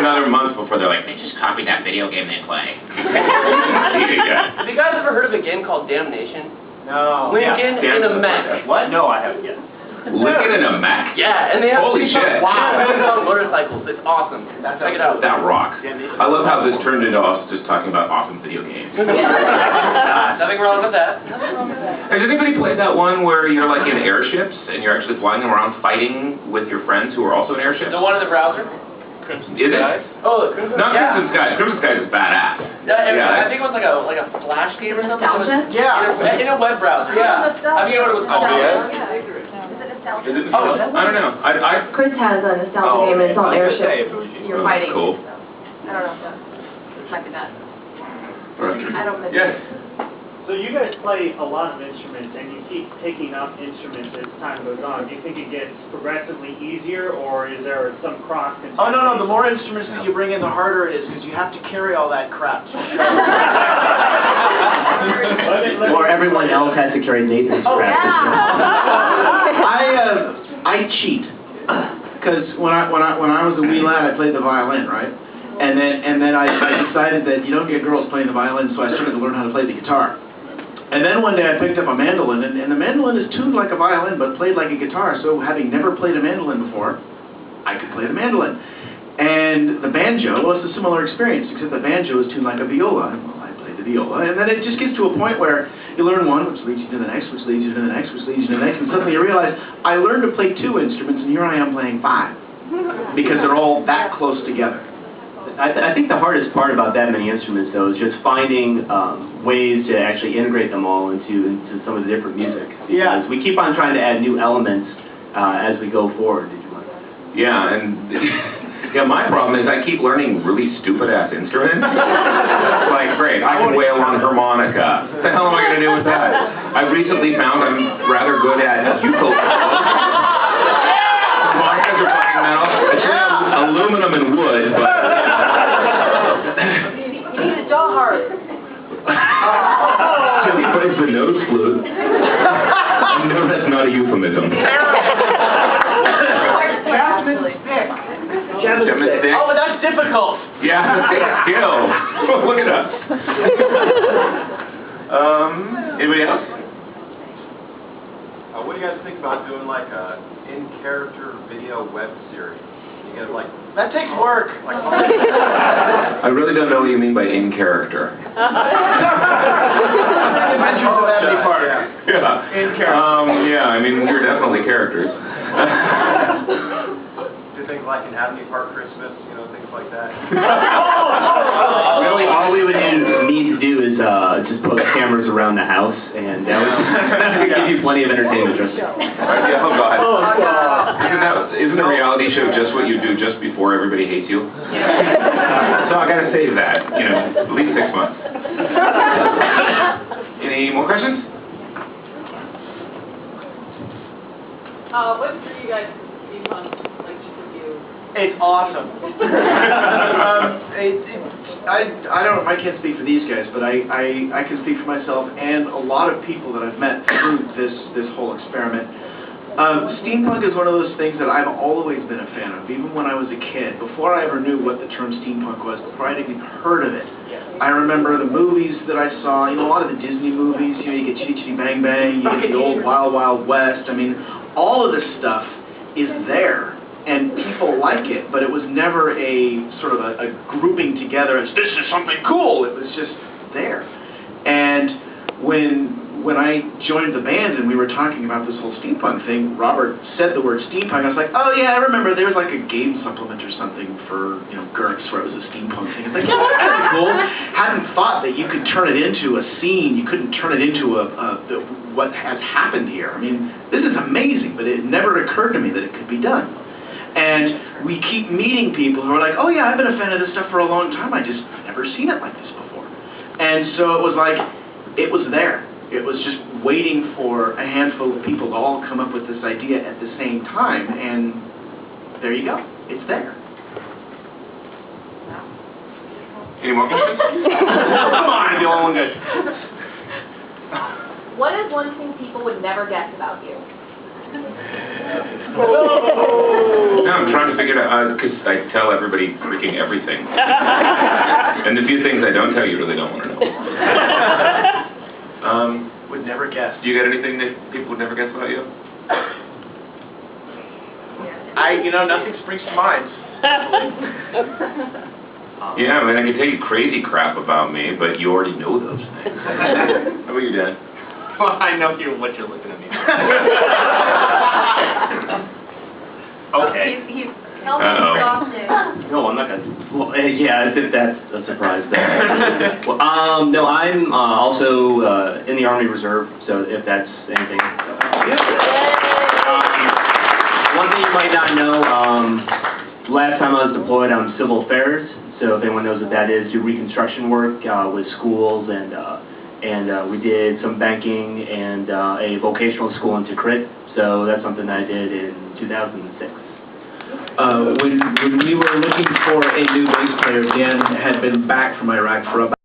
another month before they're like, they just copied that video game they play. Have you guys ever heard of a game called Damnation? No. Lincoln in a Mech. What? No, I haven't yet. Lincoln in a Mech? Yeah, and they have holy shit. Wow. On motorcycles. It's awesome. Check it out. That rocks. I love how this turned into us just talking about awesome video games. Nothing wrong with that. Has anybody played that one where you're like in airships and you're actually flying them around fighting with your friends who are also in airships? The one in the browser? Crimson Is Skies? It? Oh, the Crimson Not Skies. Crimson Skies. Crimson Skies is badass. Yeah, I think it was like a flash game or something. Nostalgia? In a web browser, yeah. I forget what it was called. Is it? Oh, I don't know. Chris has a nostalgia game and it's all airship. You're fighting. Cool. I don't know. It's like that. Right. I don't miss Yes. So you guys play a lot of instruments, and you keep taking up instruments as time goes on. Do you think it gets progressively easier, or is there some cross-contamination? Oh, no, the more instruments that you bring in, the harder it is, because you have to carry all that crap. Or everyone else has to carry Nathan's crap. I cheat, because when I was a wee lad, I played the violin, right? And then I decided that you don't get girls playing the violin, so I started to learn how to play the guitar. And then one day I picked up a mandolin, and the mandolin is tuned like a violin, but played like a guitar. So having never played a mandolin before, I could play the mandolin. And the banjo was a similar experience, except the banjo is tuned like a viola. And, well, I played the viola. And then it just gets to a point where you learn one, which leads you to the next, which leads you to the next, which leads you to the next, and suddenly you realize, I learned to play 2 instruments, and here I am playing 5. Because they're all that close together. I think the hardest part about that many instruments, though, is just finding ways to actually integrate them all into some of the different music. Yeah. Because we keep on trying to add new elements as we go forward. Yeah, and yeah, my problem is I keep learning really stupid-ass instruments. Like, great, I can wail on harmonica. What the hell am I going to do with that? I recently found I'm rather good at ukulele. Harmonicas are playing metal. It's aluminum and wood, but... You need a jaw harp. Tilly plays the nose flute. No, that's not a euphemism. Jasmine stick. Jasmine stick? Oh, but that's difficult. Yeah, that's a skill. Look at us. Anybody else? What do you guys think about doing like a in-character video web series? You get like That takes work. I really don't know what you mean by in character. Adventures of Abney Park. Yeah. In character. Yeah, I mean, you're definitely characters. do things like an Abney Park Christmas, you know, things like that. Really, all we would need to do is just put cameras around the house, and that would give you plenty of entertainment. Yeah, oh God. Isn't the reality show just what you do just before everybody hates you? So I gotta save that, you know, at least 6 months. Any more questions? What drew you guys to Steamcon, like just a few? It's awesome. I can't speak for these guys, but I can speak for myself and a lot of people that I've met through this whole experiment. Steampunk is one of those things that I've always been a fan of, even when I was a kid. Before I ever knew what the term steampunk was, before I'd even heard of it. I remember the movies that I saw, you know, a lot of the Disney movies, you know, you get Chitty Chitty Bang Bang, you get the old Wild Wild West. I mean, all of this stuff is there, and people like it, but it was never a sort of a grouping together as this is something cool. It was just there. And when I joined the band and we were talking about this whole steampunk thing, Robert said the word steampunk. I was like, oh yeah, I remember there was like a game supplement or something for, you know, GURPS where it was a steampunk thing. It's like, yeah, that's kind of cool. Hadn't thought that you could turn it into a scene. You couldn't turn it into what has happened here. I mean, this is amazing, but it never occurred to me that it could be done. And we keep meeting people who are like, oh yeah, I've been a fan of this stuff for a long time. I've never seen it like this before. And so it was like, it was there. It was just waiting for a handful of people to all come up with this idea at the same time, and there you go. It's there. Any more questions? Come on, the only one good. What is one thing people would never guess about you? No, I'm trying to figure it out, because I tell everybody freaking everything. And the few things I don't tell you really don't want to know. Would never guess. Do you got anything that people would never guess about you? Nothing springs to mind. Yeah, I mean, I can tell you crazy crap about me, but you already know those things. How about you, Dan? Well, I know what you're looking at me. Okay. He's helping exhausted. No, I'm not gonna. Well, yeah, if that's a surprise there. Well, no, I'm also in the Army Reserve, so if that's anything. One thing you might not know, last time I was deployed, I'm civil affairs. So if anyone knows what that is, do reconstruction work with schools, and we did some banking and a vocational school in Tikrit. So that's something that I did in 2006. When we were looking for a new bass player, Dan had been back from Iraq for about